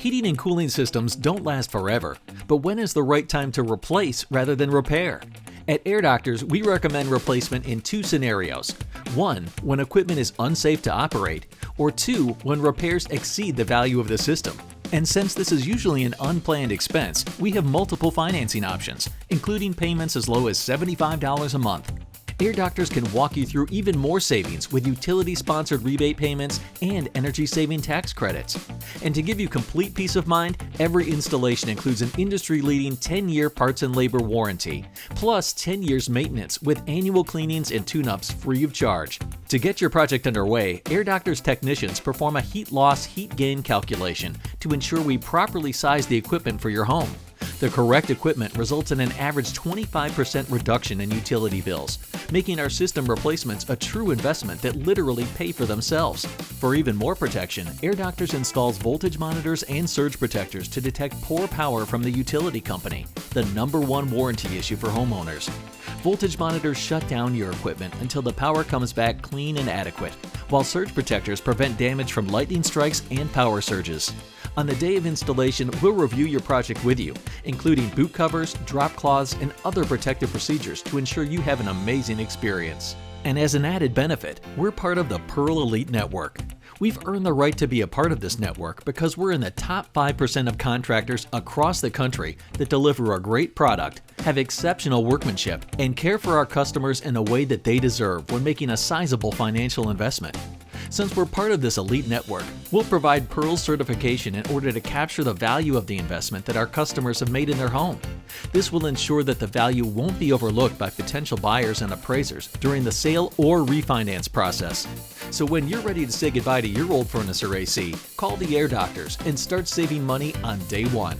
Heating and cooling systems don't last forever, but when is the right time to replace rather than repair? At Air Doctors, we recommend replacement in two scenarios. One, when equipment is unsafe to operate, or two, when repairs exceed the value of the system. And since this is usually an unplanned expense, we have multiple financing options, including payments as low as $75 a month. Air Doctors can walk you through even more savings with utility-sponsored rebate payments and energy-saving tax credits. And to give you complete peace of mind, every installation includes an industry-leading 10-year parts and labor warranty, plus 10 years maintenance with annual cleanings and tune-ups free of charge. To get your project underway, Air Doctors technicians perform a heat loss, heat gain calculation to ensure we properly size the equipment for your home. The correct equipment results in an average 25% reduction in utility bills, making our system replacements a true investment that literally pay for themselves. For even more protection, Air Doctors installs voltage monitors and surge protectors to detect poor power from the utility company, the #1 warranty issue for homeowners. Voltage monitors shut down your equipment until the power comes back clean and adequate, while surge protectors prevent damage from lightning strikes and power surges. On the day of installation, we'll review your project with you, including boot covers, drop cloths, and other protective procedures to ensure you have an amazing experience. And as an added benefit, we're part of the Pearl Elite Network. We've earned the right to be a part of this network because we're in the top 5% of contractors across the country that deliver a great product, have exceptional workmanship, and care for our customers in the way that they deserve when making a sizable financial investment. Since we're part of this elite network, we'll provide Pearl certification in order to capture the value of the investment that our customers have made in their home. This will ensure that the value won't be overlooked by potential buyers and appraisers during the sale or refinance process. So when you're ready to say goodbye to your old furnace or AC, call the Air Doctors and start saving money on day one.